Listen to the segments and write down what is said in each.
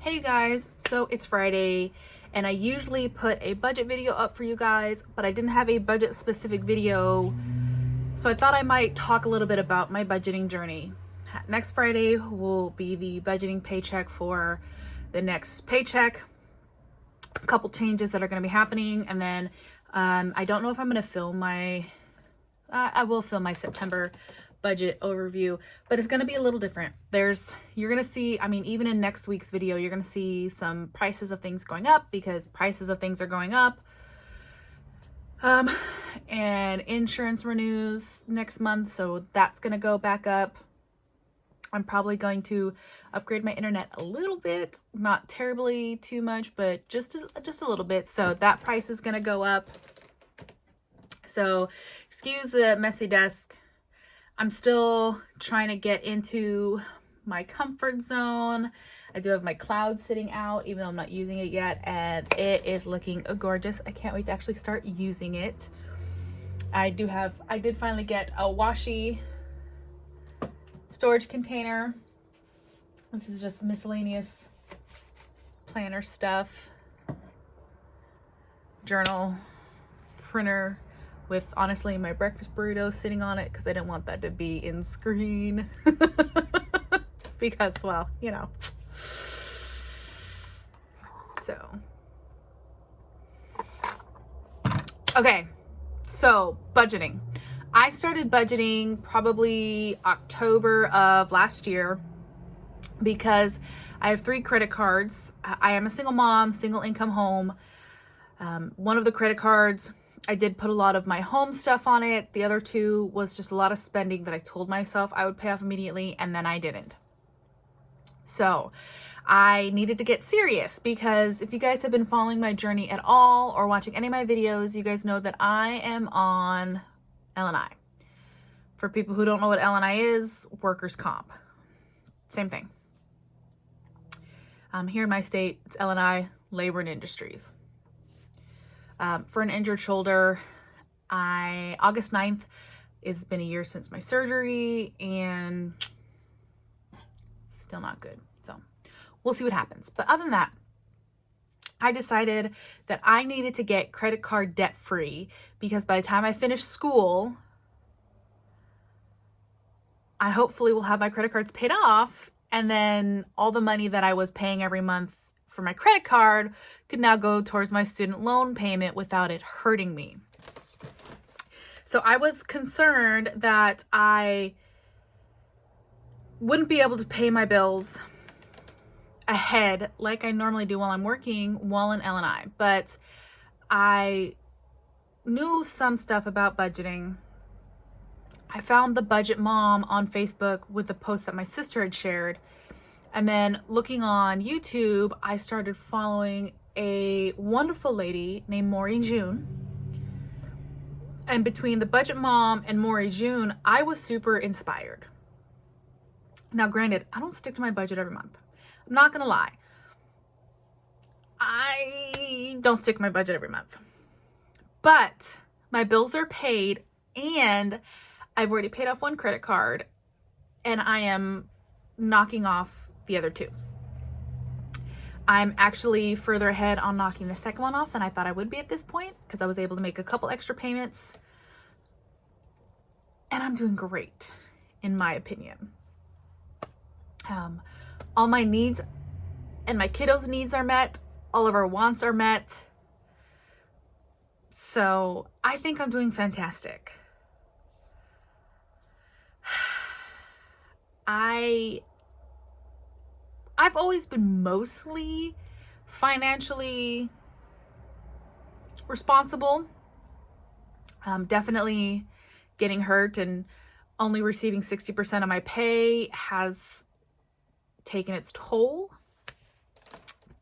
Hey you guys, so it's Friday and I usually put a budget video up for you guys, but I didn't have a budget specific video. So I thought I might talk a little bit about my budgeting journey. Next Friday will be the budgeting paycheck for the next paycheck. A couple changes that are going to be happening, and then I don't know if I'm going to film my I will film my September budget overview, but it's going to be a little different. You're going to see, even in next week's video, you're going to see some prices of things going up because prices of things are going up. And insurance renews next month, so that's going to go back up. I'm probably going to upgrade my internet a little bit, not terribly too much, but just a little bit. So that price is going to go up. So excuse the messy desk. I'm still trying to get into my comfort zone. I do have my cloud sitting out, even though I'm not using it yet, and it is looking gorgeous. I can't wait to actually start using it. I did finally get a washi storage container. This is just miscellaneous planner stuff, journal, printer, with honestly my breakfast burrito sitting on it because I didn't want that to be in screen. Because, well, So, okay, so budgeting. I started budgeting probably October of last year because I have 3 credit cards. I am a single mom, single income home. One of the credit cards, I did put a lot of my home stuff on it. The other 2 was just a lot of spending that I told myself I would pay off immediately, and then I didn't. So I needed to get serious because if you guys have been following my journey at all or watching any of my videos, you guys know that I am on L&I. For people who don't know what L&I is, workers' comp. Same thing. Here in my state, it's L&I, Labor and Industries. For an injured shoulder, August 9th, it's been a year since my surgery and still not good. So we'll see what happens. But other than that, I decided that I needed to get credit card debt free because by the time I finish school, I hopefully will have my credit cards paid off, and then all the money that I was paying every month for my credit card could now go towards my student loan payment without it hurting me. So I was concerned that I wouldn't be able to pay my bills ahead like I normally do while I'm working while in L&I, but I knew some stuff about budgeting. I found the Budget Mom on Facebook with the post that my sister had shared. And then looking on YouTube, I started following a wonderful lady named Maury June. And between the Budget Mom and Maury June, I was super inspired. Now, granted, I don't stick to my budget every month. I'm not going to lie. I don't stick to my budget every month. But my bills are paid and I've already paid off 1 credit card and I am knocking off the other 2. I'm actually further ahead on knocking the second one off than I thought I would be at this point because I was able to make a couple extra payments. And I'm doing great, in my opinion. All my needs and my kiddos' needs are met. All of our wants are met. So I think I'm doing fantastic. I've always been mostly financially responsible. Definitely getting hurt and only receiving 60% of my pay has taken its toll,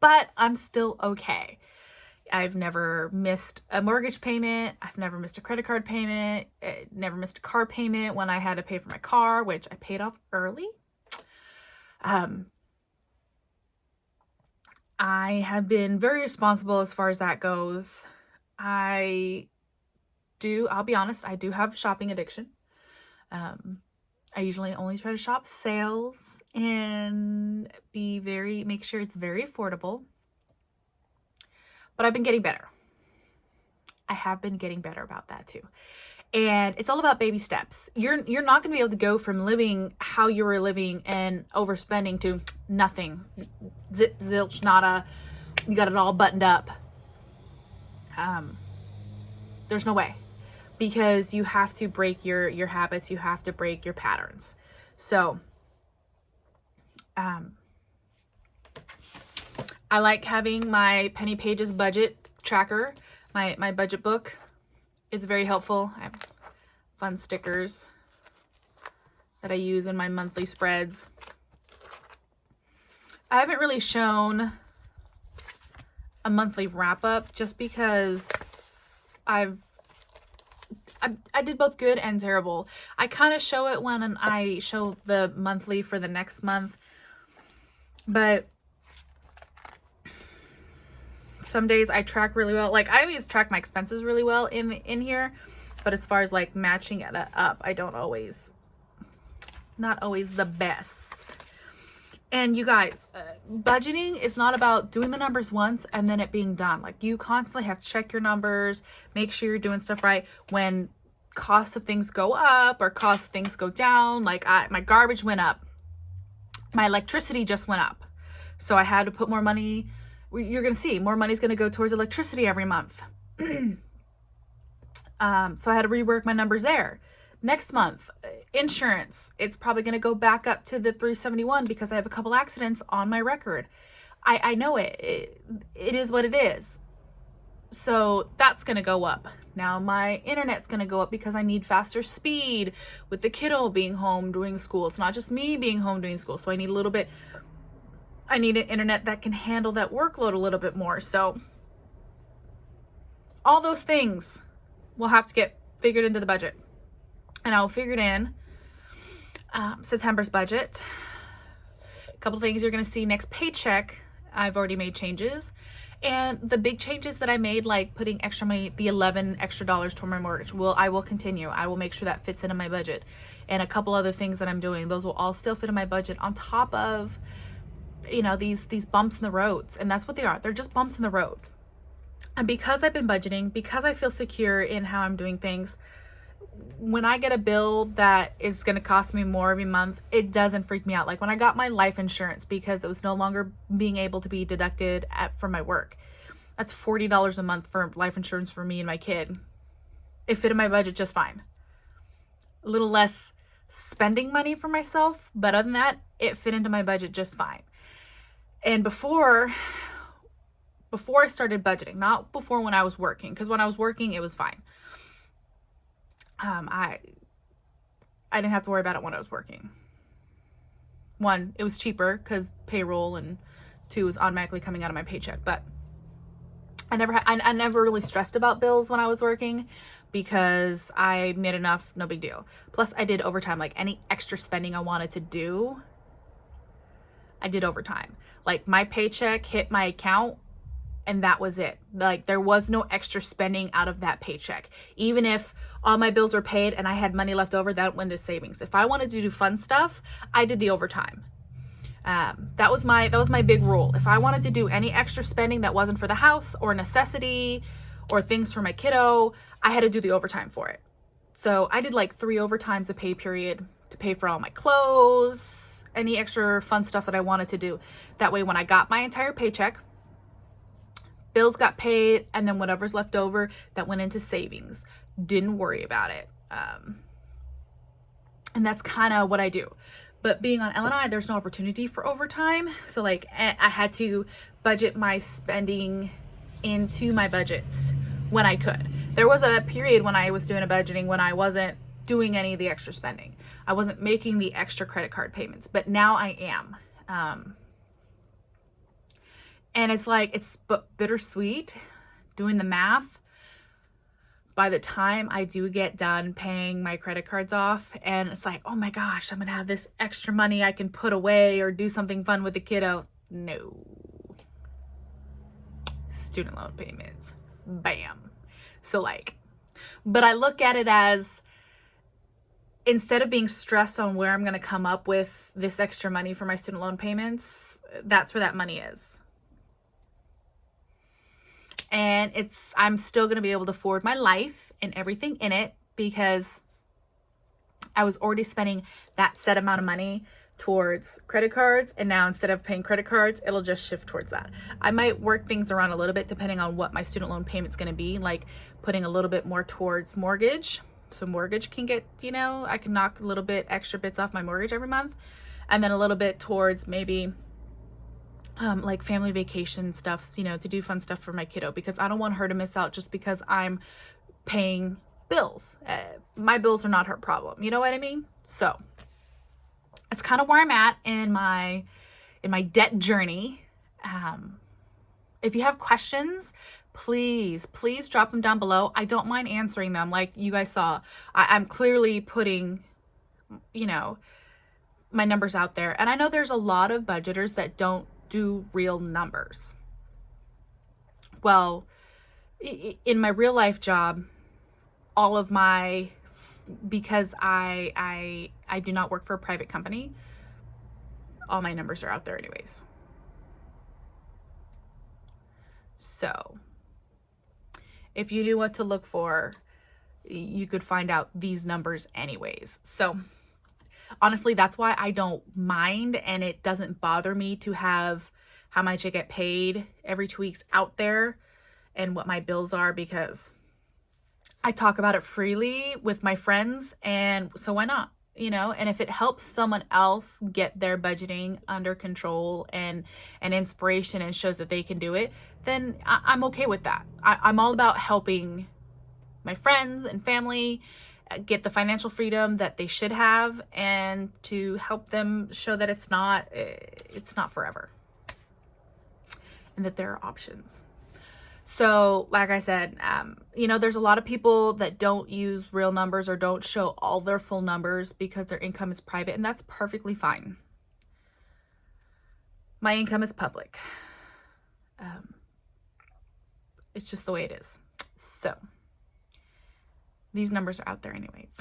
but I'm still okay. I've never missed a mortgage payment. I've never missed a credit card payment. Never missed a car payment when I had to pay for my car, which I paid off early. I have been very responsible as far as that goes. I'll be honest, I do have shopping addiction. I usually only try to shop sales and make sure it's very affordable. But I've been getting better. I have been getting better about that too. And it's all about baby steps. You're not going to be able to go from living how you were living and overspending to nothing. Zip, zilch, nada. You got it all buttoned up. There's no way. Because you have to break your habits. You have to break your patterns. So, I like having my Penny Pages budget tracker, my budget book. It's very helpful. I have fun stickers that I use in my monthly spreads. I haven't really shown a monthly wrap up just because I did both good and terrible. I kind of show it when I show the monthly for the next month, but some days I track really well. Like, I always track my expenses really well in here, but as far as like matching it up, I don't always, not always the best. And you guys, budgeting is not about doing the numbers once and then it being done. Like, you constantly have to check your numbers, make sure you're doing stuff right. When costs of things go up or costs of things go down, like my garbage went up, my electricity just went up, so I had to put more money. You're going to see more money is going to go towards electricity every month. So I had to rework my numbers there. Next month, insurance, it's probably going to go back up to the 371 because I have a couple accidents on my record. I know it is what it is. So that's going to go up. Now my internet's going to go up because I need faster speed with the kiddo being home doing school. It's not just me being home doing school. So I need an internet that can handle that workload a little bit more. So all those things will have to get figured into the budget. And I'll figure it in September's budget. A couple things you're going to see next paycheck. I've already made changes. And the big changes that I made, like putting extra money, the $11 extra toward my mortgage, I will continue. I will make sure that fits into my budget. And a couple other things that I'm doing, those will all still fit in my budget on top of, these bumps in the roads. And that's what they are. They're just bumps in the road. And because I've been budgeting, because I feel secure in how I'm doing things, when I get a bill that is going to cost me more every month, it doesn't freak me out. Like when I got my life insurance, because it was no longer being able to be deducted from my work. That's $40 a month for life insurance for me and my kid. It fit in my budget just fine. A little less spending money for myself, but other than that, it fit into my budget just fine. And before I started budgeting, not before when I was working, because when I was working, it was fine. I didn't have to worry about it when I was working. One, it was cheaper because payroll, and two, was automatically coming out of my paycheck. But I never really stressed about bills when I was working because I made enough, no big deal. Plus I did overtime. Like any extra spending I wanted to do, I did overtime. Like my paycheck hit my account and that was it. Like there was no extra spending out of that paycheck. Even if all my bills were paid and I had money left over, that went into savings. If I wanted to do fun stuff, I did the overtime. That was my big rule. If I wanted to do any extra spending that wasn't for the house or necessity or things for my kiddo, I had to do the overtime for it. So I did like 3 overtimes a pay period to pay for all my clothes, any extra fun stuff that I wanted to do. That way, when I got my entire paycheck, bills got paid, and then whatever's left over, that went into savings. Didn't worry about it. And that's kind of what I do. But being on L&I, there's no opportunity for overtime. So like I had to budget my spending into my budgets when I could. There was a period when I was doing a budgeting when I wasn't doing any of the extra spending. I wasn't making the extra credit card payments, but now I am. And it's like, it's bittersweet doing the math. By the time I do get done paying my credit cards off, and it's like, oh my gosh, I'm going to have this extra money I can put away or do something fun with the kiddo. No. Student loan payments. Bam. So like, but I look at it as instead of being stressed on where I'm going to come up with this extra money for my student loan payments, that's where that money is. And I'm still going to be able to afford my life and everything in it because I was already spending that set amount of money towards credit cards, and now instead of paying credit cards, it'll just shift towards that. I might work things around a little bit depending on what my student loan payment's going to be, like putting a little bit more towards mortgage. So mortgage can get, I can knock a little bit extra bits off my mortgage every month, and then a little bit towards maybe like family vacation stuff, to do fun stuff for my kiddo, because I don't want her to miss out just because I'm paying bills. My bills are not her problem. You know what I mean? So it's kind of where I'm at in my debt journey. If you have questions, please drop them down below. I don't mind answering them. Like you guys saw, I'm clearly putting, my numbers out there. And I know there's a lot of budgeters that don't do real numbers. Well, in my real life job, all of my, because I do not work for a private company, all my numbers are out there anyways. So if you knew what to look for, you could find out these numbers anyways. So honestly, that's why I don't mind, and it doesn't bother me to have how much I get paid every 2 weeks out there and what my bills are, because I talk about it freely with my friends, and so why not? And if it helps someone else get their budgeting under control and inspiration and shows that they can do it, then I'm okay with that. I'm all about helping my friends and family get the financial freedom that they should have, and to help them show that it's not forever, and that there are options. So like I said, there's a lot of people that don't use real numbers or don't show all their full numbers because their income is private, and that's perfectly fine. My income is public. It's just the way it is. So these numbers are out there anyways.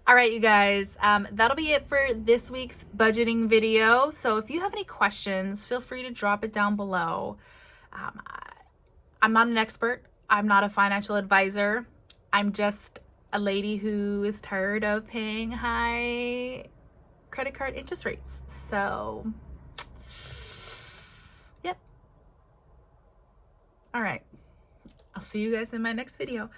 All right, you guys, that'll be it for this week's budgeting video. So if you have any questions, feel free to drop it down below. I'm not an expert. I'm not a financial advisor. I'm just a lady who is tired of paying high credit card interest rates. So, yep. All right. I'll see you guys in my next video.